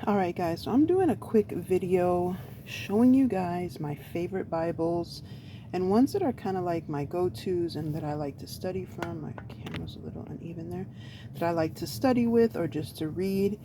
Alright guys, so I'm doing a quick video showing you guys my favorite Bibles and ones that are kind of like my go-tos and that I like to study from. My camera's a little uneven there. That I like to study with or just to read.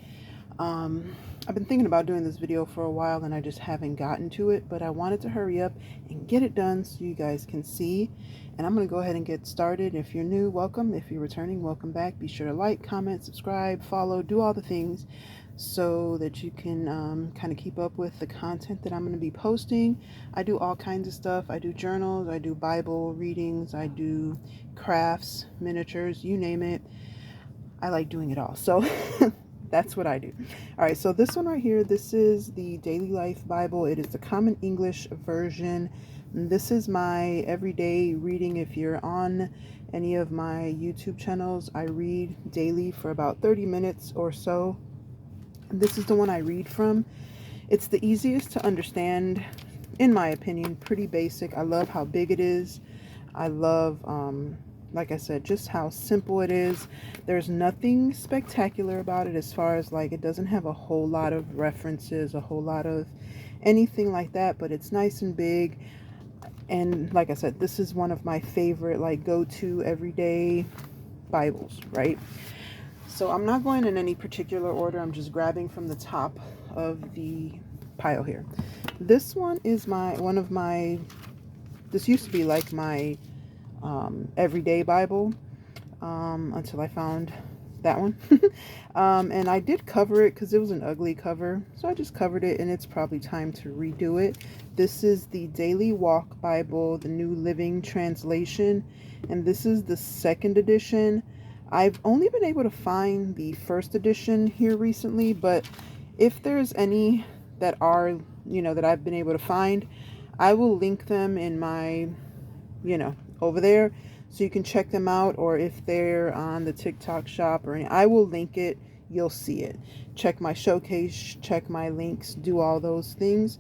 I've been thinking about doing this video for a while and I just haven't gotten to it, but I wanted to hurry up and get it done so you guys can see. And I'm going to go ahead and get started. If you're new, welcome. If you're returning, welcome back. Be sure to like, comment, subscribe, follow, do all the things so that you can kind of keep up with the content that I'm going to be posting. I do all kinds of stuff. I do journals, I do Bible readings, I do crafts, miniatures, you name it. I like doing it all. So that's what I do. All right, so this one right here, this is the Daily Life Bible. It is the Common English version. And this is my everyday reading. If you're on any of my YouTube channels, I read daily for about 30 minutes or so. This is the one I read from. It's the easiest to understand, in my opinion, pretty basic. I love how big it is. I love, like I said, just how simple it is. There's nothing spectacular about it as far as like it doesn't have a whole lot of references, a whole lot of anything like that, but it's nice and big. And like I said, this is one of my favorite like go-to everyday Bibles, right? So I'm not going in any particular order. I'm just grabbing from the top of the pile here. This one is this used to be like my everyday Bible until I found that one. And I did cover it because it was an ugly cover. So I just covered it and it's probably time to redo it. This is the Daily Walk Bible, the New Living Translation. And this is the second edition. I've only been able to find the first edition here recently, but if there's any that are, that I've been able to find, I will link them in my, over there so you can check them out, or if they're on the TikTok shop or any, I will link it. You'll see it. Check my showcase, check my links, do all those things.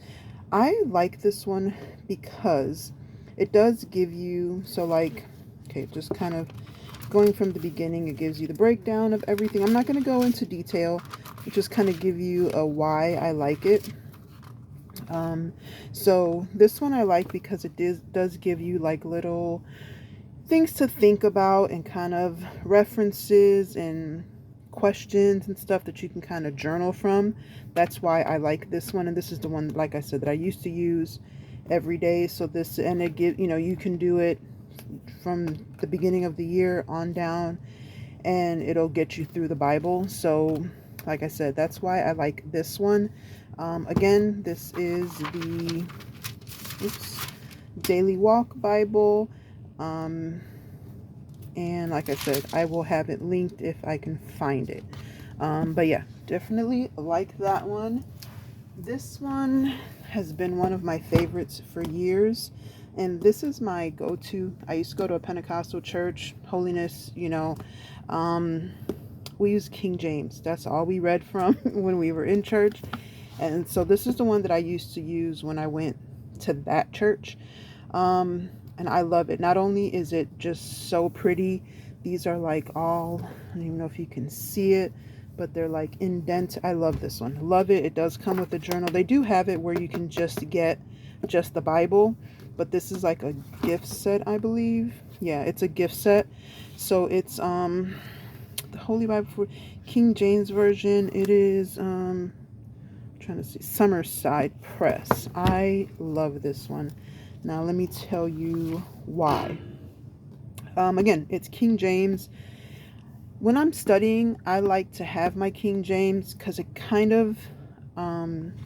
I like this one because it does give you, so like, okay, just kind of going from the beginning, it gives you the breakdown of everything. I'm not going to go into detail, but just kind of give you a why I like it. So this one I like because it does give you like little things to think about and kind of references and questions and stuff that you can kind of journal from. That's why I like this one. And this is the one, like I said, that I used to use every day. So this, and it give, you can do it from the beginning of the year on down and it'll get you through the Bible. So like I said, that's why I like this one. Again, this is the Daily Walk Bible. And like I said, I will have it linked if I can find it. But yeah, definitely like that one. This one has been one of my favorites for years. And this is my go-to. I used to go to a Pentecostal church, holiness, we use King James. That's all we read from when we were in church. And so this is the one that I used to use when I went to that church. And I love it. Not only is it just so pretty, these are like all, I don't even know if you can see it, but they're like indent. I love this one. Love it. It does come with a journal. They do have it where you can just get just the Bible, but this is like a gift set, I believe. Yeah, it's a gift set. So it's the Holy Bible for King James Version. It is trying to see, Summerside Press. I love this one. Now let me tell you why. Again, it's King James. When I'm studying, I like to have my King James because it kind of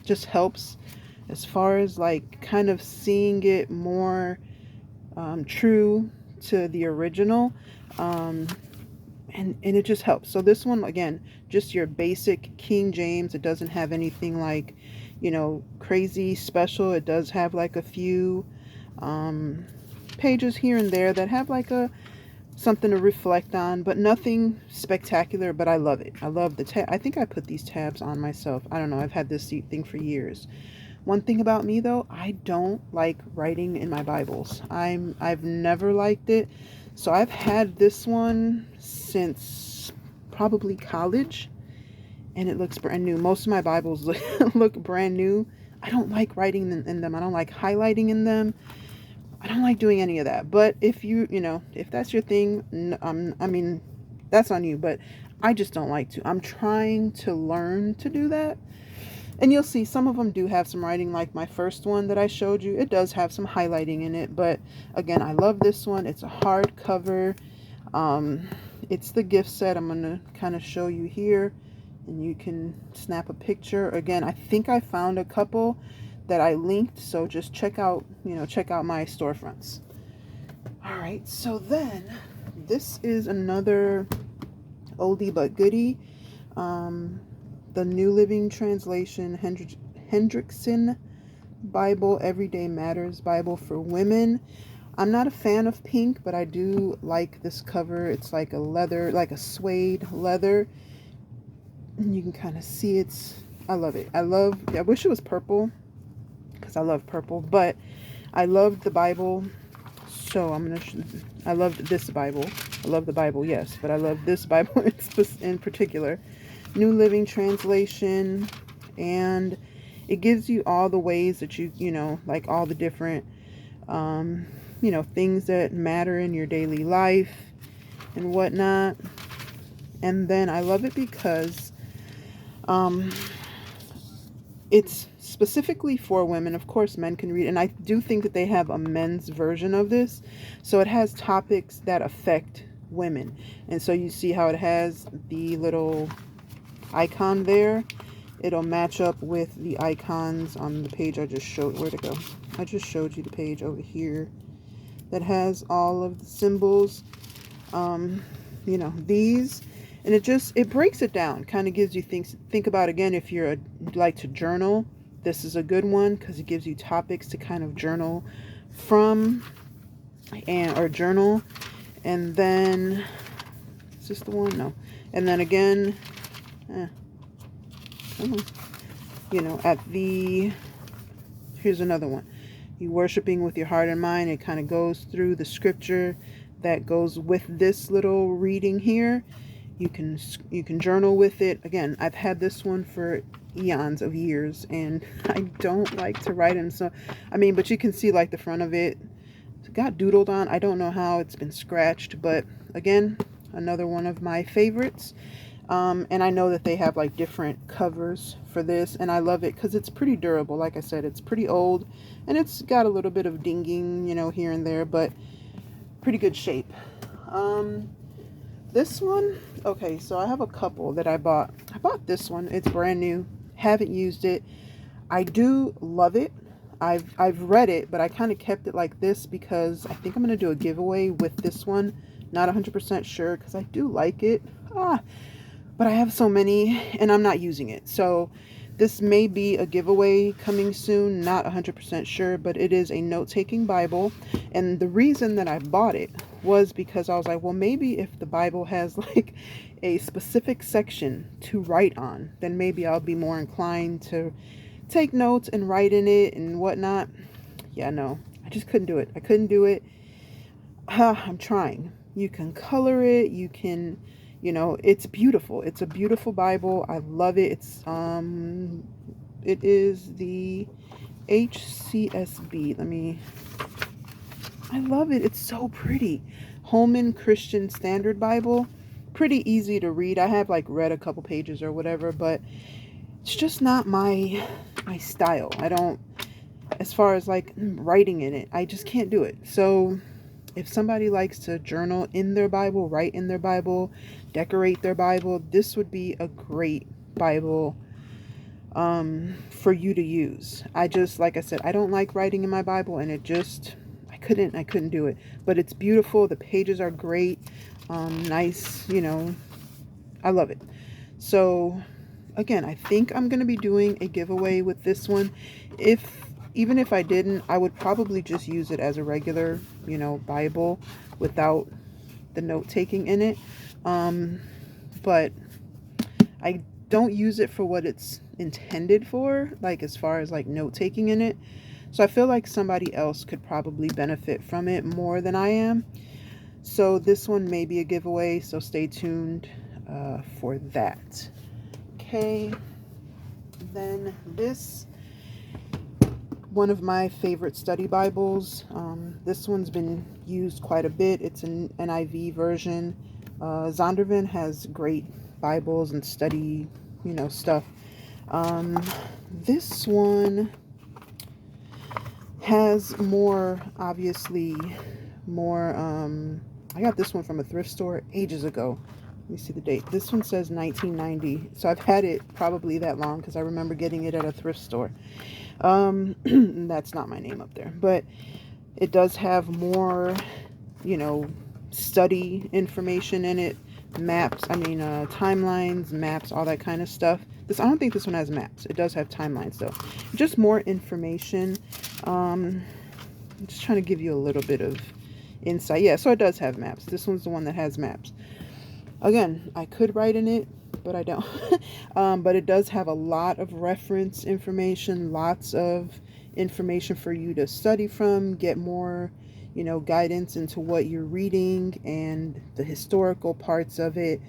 just helps as far as like kind of seeing it more true to the original. And it just helps. So this one, again, just your basic King James. It doesn't have anything like, crazy special. It does have like a few pages here and there that have like something to reflect on, but nothing spectacular. But I love it. I love the tab. I think I put these tabs on myself. I don't know. I've had this thing for years. One thing about me though, I don't like writing in my Bibles. I've never liked it. So I've had this one since probably college, and it looks brand new. Most of my Bibles look brand new. I don't like writing in them. I don't like highlighting in them. I don't like doing any of that. But if if that's your thing, I mean, that's on you. But I just don't like to. I'm trying to learn to do that. And you'll see some of them do have some writing, like my first one that I showed you. It does have some highlighting in it. But again, I love this one. It's a hardcover. It's the gift set. I'm going to kind of show you here. And you can snap a picture. Again, I think I found a couple that I linked, so just check out my storefronts. All right, so then this is another oldie but goodie. The New Living Translation Hendrickson Bible, Everyday Matters Bible for Women. I'm not a fan of pink, but I do like this cover. It's like a leather, like a suede leather. And you can kind of see I love it. I wish it was purple, because I love purple, but I loved the Bible. So I loved this Bible. I love the Bible, yes, but I love this Bible in particular. New Living Translation, and it gives you all the ways that like all the different, things that matter in your daily life and whatnot. And then I love it because it's specifically for women. Of course, men can read, and I do think that they have a men's version of this. So it has topics that affect women. And so you see how it has the little icon there. It'll match up with the icons on the page I just showed. Where'd it go? I just showed you the page over here that has all of the symbols. These. And it breaks it down, kind of gives you things to think about. Again, if you're like to journal, this is a good one because it gives you topics to kind of journal from or journal. And then, is this the one? No. And then again, here's another one. You worshiping with your heart and mind. It kind of goes through the scripture that goes with this little reading here. You can journal with it. Again, I've had this one for eons of years, and I don't like to write in. So, but you can see like the front of it. It's got doodled on. I don't know how it's been scratched, but again, another one of my favorites. And I know that they have like different covers for this, and I love it because it's pretty durable. Like I said, it's pretty old, and it's got a little bit of dinging, here and there, but pretty good shape. This one, okay, so I have a couple that I bought. I bought this one. It's brand new. Haven't used it. I do love it. I've read it, but I kind of kept it like this because I think I'm going to do a giveaway with this one. Not 100% sure because I do like it. But I have so many and I'm not using it. So this may be a giveaway coming soon. Not 100% sure, but it is a note-taking Bible. And the reason that I bought it was because I was like, well, maybe if the Bible has like a specific section to write on, then maybe I'll be more inclined to take notes and write in it and whatnot. Yeah, no, I just couldn't do it. I couldn't do it. I'm trying. You can color it. You can, it's beautiful. It's a beautiful Bible. I love it. It is the HCSB. I love it. It's so pretty. Holman Christian Standard Bible. Pretty easy to read. I have like read a couple pages or whatever, but it's just not my style. I don't, as far as like writing in it, I just can't do it. So if somebody likes to journal in their Bible, write in their Bible, decorate their Bible, this would be a great Bible for you to use. Like I said, I don't like writing in my Bible, and I couldn't do it. But it's beautiful. The pages are great. Nice, I love it. So again, I think I'm going to be doing a giveaway with this one. Even if I didn't, I would probably just use it as a regular, Bible without the note-taking in it. But I don't use it for what it's intended for, like as far as like note-taking in it. So I feel like somebody else could probably benefit from it more than I am. So this one may be a giveaway, so stay tuned for that. Okay, then this, one of my favorite study Bibles. This one's been used quite a bit. It's an NIV version. Zondervan has great Bibles and study, stuff. This one has obviously more, I got this one from a thrift store ages ago. Let me see the date. This one says 1990. So I've had it probably that long because I remember getting it at a thrift store. That's not my name up there, but it does have more, study information in it. Maps, timelines, maps, all that kind of stuff. I don't think this one has maps. It does have timelines though. Just more information. I'm just trying to give you a little bit of insight. Yeah, so it does have maps. This one's the one that has maps. Again, I could write in it, but I don't. But it does have a lot of reference information, lots of information for you to study from, get more, guidance into what you're reading and the historical parts of it,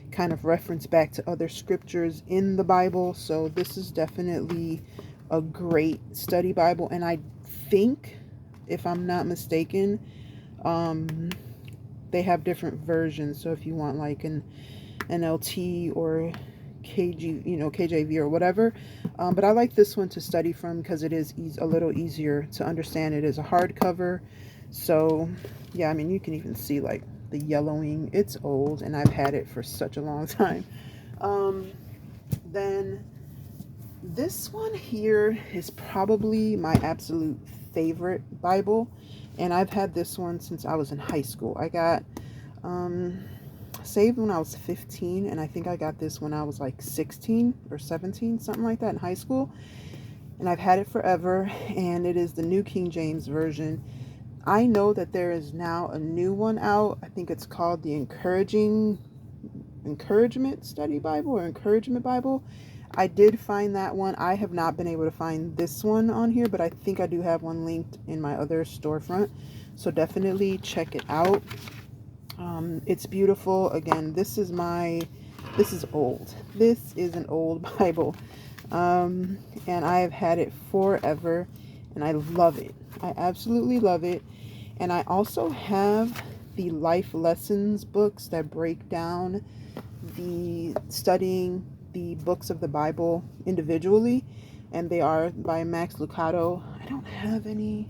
kind of reference back to other scriptures in the Bible. So this is definitely a great study Bible. And I think, if I'm not mistaken, they have different versions. So if you want like an NLT or KJV or whatever. But I like this one to study from because it is a little easier to understand. It is a hardcover. So yeah, you can even see like the yellowing. It's old and I've had it for such a long time. Then this one here is probably my absolute favorite Bible. And I've had this one since I was in high school. I got saved when I was 15, and I think I got this when I was like 16 or 17, something like that, in high school. And I've had it forever, and it is the New King James Version. I know that there is now a new one out. I think it's called the Encouragement Study Bible or Encouragement Bible. I did find that one. I have not been able to find this one on here, but I think I do have one linked in my other storefront. So definitely check it out. It's beautiful. Again, this is old. This is an old Bible. And I have had it forever and I love it. I absolutely love it. And I also have the life lessons books that break down the studying the books of the Bible individually, and they are by Max Lucado. I don't have any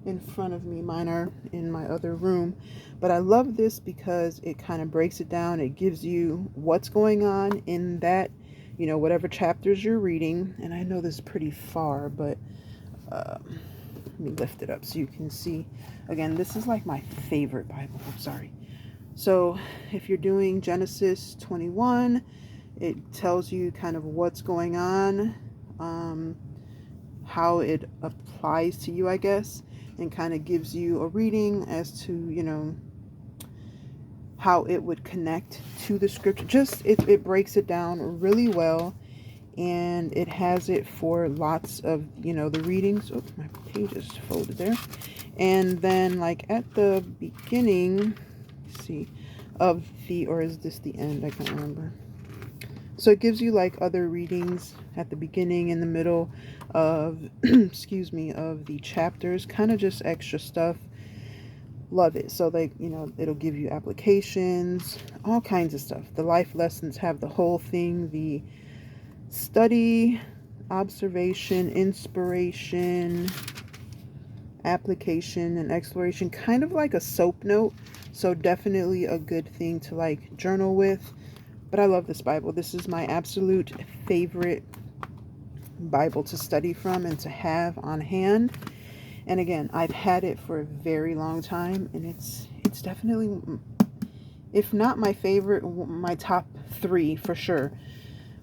in front of me. Mine are in my other room, but I love this because it kind of breaks it down. It gives you what's going on in that, whatever chapters you're reading. And I know this is pretty far, but let me lift it up so you can see. Again, this is like my favorite Bible. I'm sorry. So if you're doing Genesis 21, it tells you kind of what's going on, how it applies to you, I guess, and kind of gives you a reading as to, how it would connect to the scripture. Just, it breaks it down really well, and it has it for lots of, the readings. Oh, my page is folded there. And then like at the beginning, let's see, or is this the end? I can't remember. So it gives you like other readings at the beginning, in the middle of, excuse me, of the chapters, kind of just extra stuff. Love it. So it'll give you applications, all kinds of stuff. The life lessons have the whole thing, the study, observation, inspiration, application, and exploration, kind of like a soap note. So definitely a good thing to like journal with. But I love this Bible. This is my absolute favorite Bible to study from and to have on hand. And again, I've had it for a very long time, and it's definitely, if not my favorite, my top 3 for sure.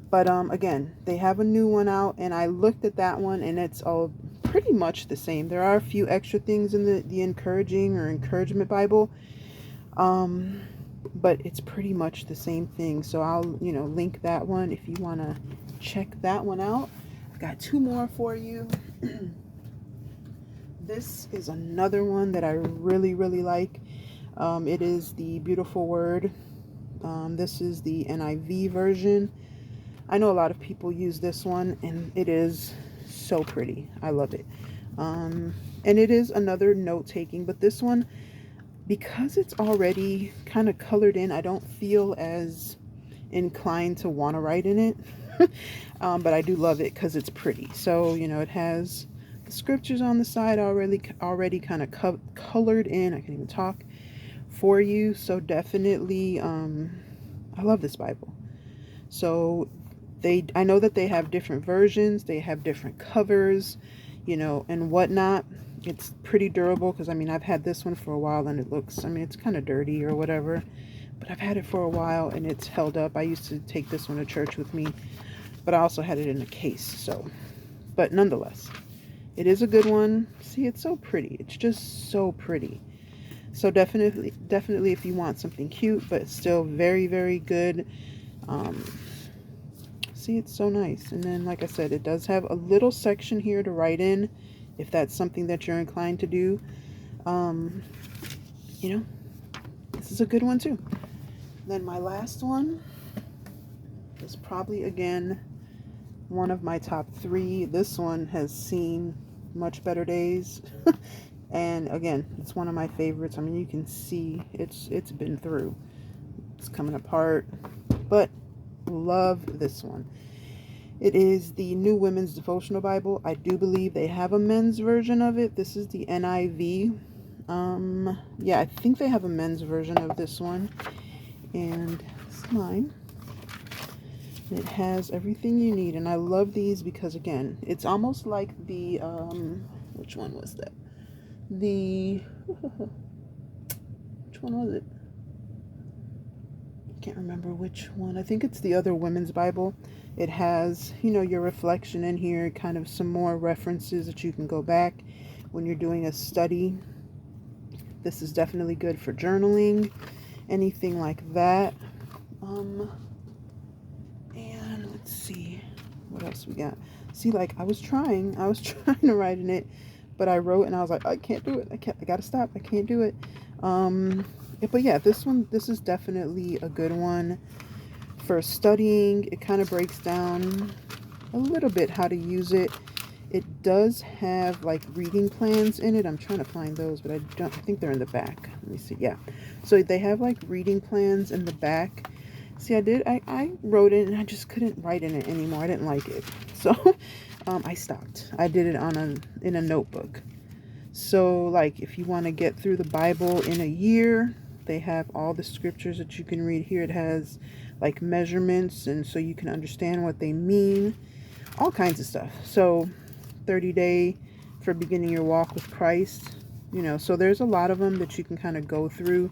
But again, they have a new one out, and I looked at that one, and it's all pretty much the same. There are a few extra things in the encouraging or encouragement Bible, but it's pretty much the same thing. So I'll link that one if you want to check that one out. I've got 2 more for you. This is another one that I really, really like. It is the Beautiful Word. This is the NIV version. I know a lot of people use this one, and it is so pretty. I love it. And it is another note taking, but this one, because it's already kind of colored in, I don't feel as inclined to want to write in it. But I do love it because it's pretty. So, you know, it has the scriptures on the side already kind of colored in. I can't even talk, for you. So definitely, I love this Bible. So I know that they have different versions, they have different covers, you know, and whatnot. It's pretty durable because, I mean, I've had this one for a while and it looks, I mean, it's kind of dirty or whatever, but I've had it for a while and it's held up. I used to take this one to church with me, but I also had it in a case. So, but nonetheless, it is a good one. See, it's so pretty. It's just so pretty. So definitely if you want something cute, but still very, very good. See, it's so nice. And then, like I said, it does have a little section here to write in if that's something that you're inclined to do. You know, this is a good one too. Then my last one is probably, again, one of my top 3. This one has seen much better days. And again, it's one of my favorites. I mean, you can see it's been through. It's coming apart, but love this one. It is the New Women's Devotional Bible. I do believe they have a men's version of it. This is the NIV. Yeah, I think they have a men's version of this one, and it's mine. It has everything you need, and I love these because, again, it's almost like the which one was that? Which one was it? Can't remember which one. I think it's the other women's Bible. It has, you know, your reflection in here, kind of some more references that you can go back when you're doing a study. This is definitely good for journaling, anything like that. And let's see what else we got. See, like, I was trying to write in it, but I wrote and I was like, I can't do it. I gotta stop. I can't do it. But yeah, this is definitely a good one for studying. It kind of breaks down a little bit how to use it. It does have like reading plans in it. I'm trying to find those, but I think they're in the back. Let me see. Yeah. So they have like reading plans in the back. See, I wrote it and I just couldn't write in it anymore. I didn't like it. So I stopped. I did it in a notebook. So like if you want to get through the Bible in a year, they have all the scriptures that you can read here. It has like measurements, and so you can understand what they mean, all kinds of stuff. So 30-day for beginning your walk with Christ, you know, so there's a lot of them that you can kind of go through,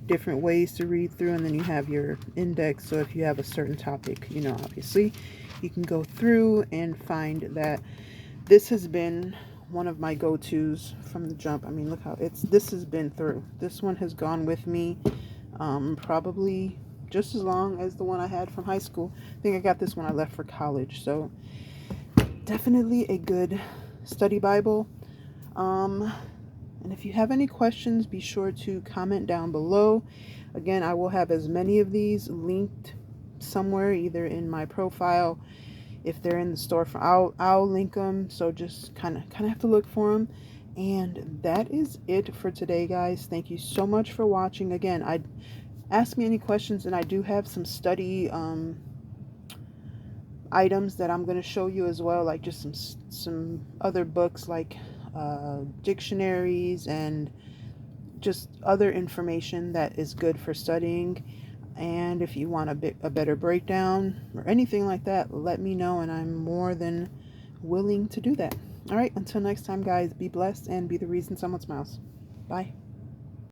different ways to read through, and then you have your index. So if you have a certain topic, you know, obviously you can go through and find that. This has been one of my go-tos from the jump. I mean, look how this has been through. This one has gone with me probably just as long as the one I had from high school. I think I got this when I left for college. So definitely a good study Bible. And if you have any questions, be sure to comment down below. Again, I will have as many of these linked somewhere, either in my profile. If they're in the store, I'll link them. So just kind of have to look for them. And that is it for today, guys. Thank you so much for watching. Again, ask me any questions, and I do have some study items that I'm going to show you as well, like just some other books, like dictionaries and just other information that is good for studying. And if you want a better breakdown or anything like that, let me know, and I'm more than willing to do that. All right, until next time, guys, be blessed and be the reason someone smiles. Bye.